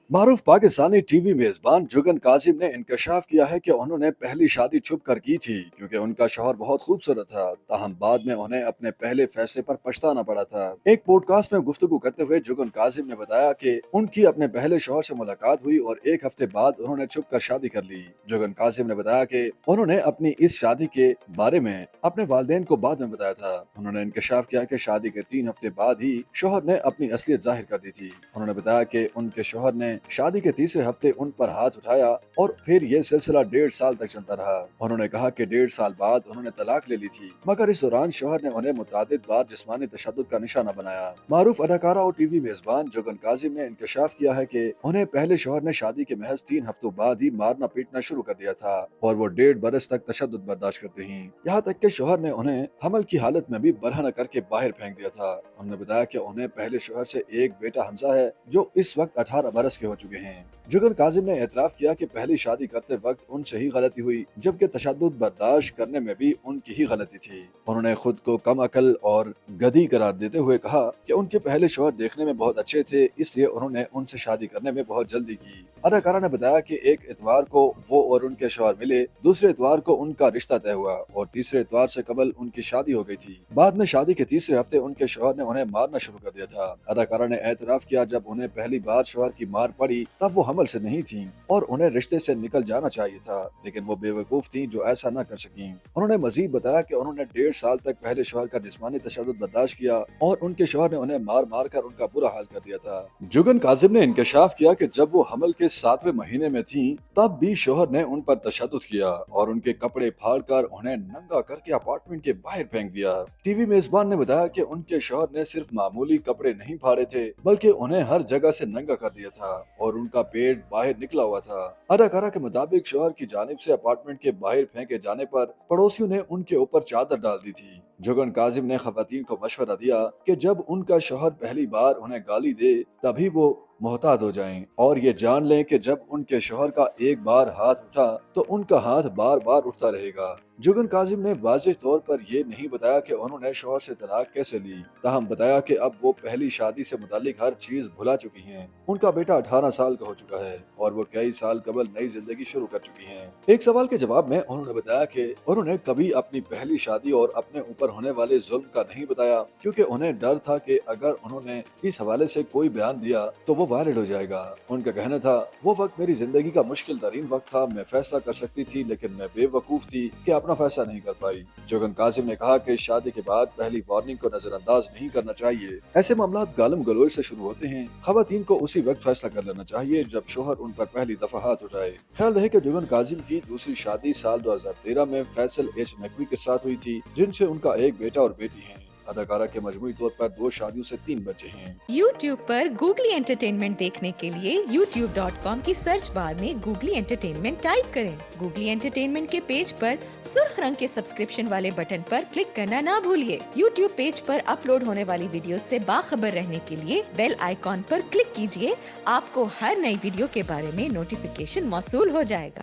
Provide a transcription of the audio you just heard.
मारूफ Pakistani TV मेजबान जुगन काजिम ने इंकशाफ किया है कि उन्होंने पहली शादी छुप कर की थी क्योंकि उनका शौहर बहुत खूबसूरत था। ताहम बाद में उन्हें अपने पहले फैसले पर पछताना पड़ा था। एक पॉडकास्ट में गुफ्तगू करते हुए जुगन काजिम ने बताया कि उनकी अपने पहले शौहर से मुलाकात हुई और एक हफ्ते बाद उन्होंने छुप कर शादी कर ली। जुगन काजिम ने बताया कि उन्होंने अपनी इस शादी के बारे में अपने वालिदैन को बाद में बताया था। उन्होंने इंकशाफ किया कि शादी के 3 हफ्ते बाद ही शौहर ने अपनी असलियत जाहिर कर दी थी। उन्होंने बताया कि उनके शौहर ने शादी के तीसरे हफ्ते उन पर हाथ उठाया और फिर ये सिलसिला 1.5 साल तक चलता रहा। उन्होंने कहा कि 1.5 साल बाद उन्होंने तलाक ले ली थी, मगर इस दौरान शौहर ने उन्हें मुतादिद बार जिस्मानी तशद्दुद का निशाना बनाया। मारूफ अदाकारा और टीवी मेजबान जुगन काजिम ने इंकशाफ किया है कि उन्हें पहले शौहर ने शादी के महज 3 हफ्तों बाद ही मारना पीटना शुरू कर दिया था और वो 1.5 बरस तक तशद्दुद बर्दाश्त करते हैं। यहाँ तक कि शौहर ने उन्हें हमल की हालत में भी बरहना करके बाहर फेंक दिया था। उन्होंने बताया कि उन्हें पहले शौहर से एक बेटा हमजा है जो इस वक्त 18 बरस के हो चुके हैं। जुगन काजिम ने एतराफ किया कि पहली शादी करते वक्त उनसे ही गलती हुई, जबकि तशद्दुद बर्दाश्त करने में भी उनकी ही गलती थी। उन्होंने खुद को कम अकल और गधी करार देते हुए कहा कि उनके पहले शौहर देखने में बहुत अच्छे थे, इसलिए उन्होंने उनसे शादी करने में बहुत जल्दी की। अदाकारा ने बताया कि एक इतवार को वो और उनके शौहर मिले, दूसरे इतवार को उनका रिश्ता तय हुआ और तीसरे इतवार से कबल उनकी शादी हो गई थी। बाद में शादी के तीसरे हफ्ते उनके शौहर ने उन्हें मारना शुरू कर दिया था। अदाकारा ने एतराफ किया जब उन्हें पहली बार शौहर की मार पड़ी तब वो हमल से नहीं थीं और उन्हें रिश्ते से निकल जाना चाहिए था, लेकिन वो बेवकूफ थीं जो ऐसा न कर सकीं। उन्होंने मजीद बताया कि उन्होंने 1.5 साल तक पहले शौहर का जिस्मानी तशद्दुद बर्दाश्त किया और उनके शौहर ने उन्हें मार मार कर उनका बुरा हाल कर दिया था। जुगन काजिम ने इंकशाफ किया कि जब वो हमल के 7वें महीने में थीं तब भी शौहर ने उन पर तशद्दुद किया और उनके कपड़े फाड़ कर उन्हें नंगा करके अपार्टमेंट के बाहर फेंक दिया। टीवी मेजबान ने बताया कि उनके शौहर ने सिर्फ मामूली कपड़े नहीं फाड़े थे, बल्कि उन्हें हर जगह से नंगा कर दिया था और उनका पेट बाहर निकला हुआ था। अदाकारा के मुताबिक शौहर की जानिब से अपार्टमेंट के बाहर फेंके जाने पर पड़ोसियों ने उनके ऊपर चादर डाल दी थी। जुगन काजिम ने खवातीन को मशवरा दिया कि जब उनका शौहर पहली बार उन्हें गाली दे तभी वो मोहतात हो जाएं और ये जान लें कि जब उनके शौहर का एक बार हाथ उठा तो उनका हाथ बार बार उठता रहेगा। जुगन काजिम ने वाज़ेह तौर पर यह नहीं बताया कि उन्होंने शौहर से तलाक कैसे ली, ताहम बताया कि अब वो पहली शादी से मुतालिक हर चीज भुला चुकी हैं। उनका बेटा 18 साल का हो चुका है और वो कई साल कबल नई जिंदगी शुरू कर चुकी हैं। एक सवाल के जवाब में उन्होंने बताया कि उन्होंने कभी अपनी पहली शादी और अपने ऊपर होने वाले जुल्म का नहीं बताया, क्योंकि उन्हें डर था कि अगर उन्होंने इस हवाले से कोई बयान दिया तो वो वायरल हो जाएगा। उनका कहना था, वो वक्त मेरी जिंदगी का मुश्किल तरीन वक्त था, मैं फैसला कर सकती थी लेकिन मैं बेवकूफ थी कि अपना फैसला नहीं कर पाई। जुगन काजिम ने कहा कि शादी के बाद पहली वार्निंग को नजरअंदाज नहीं करना चाहिए। ऐसे मामला गालम गलोच से शुरू होते हैं। खवातीन को उसी वक्त फैसला कर लेना चाहिए जब शोहर उन पर पहली दफा हाथ उठाए। ख्याल रहे कि जुगन काजिम की दूसरी शादी साल 2013 में फैसल एच नकवी के साथ हुई थी, जिनसे उनका एक बेटा और बेटी है। अदाकारा के मजमूई तौर पर 2 शादियों से 3 बच्चे हैं। YouTube पर गूगली एंटरटेनमेंट देखने के लिए youtube.com की सर्च बार में गूगली एंटरटेनमेंट टाइप करें। गूगली एंटरटेनमेंट के पेज पर सुर्ख रंग के सब्सक्रिप्शन वाले बटन पर क्लिक करना ना भूलिए। YouTube पेज पर अपलोड होने वाली वीडियो से बाखबर रहने के लिए बेल आइकॉन पर क्लिक कीजिए। आपको हर नई वीडियो के बारे में नोटिफिकेशन मौसूल हो जाएगा।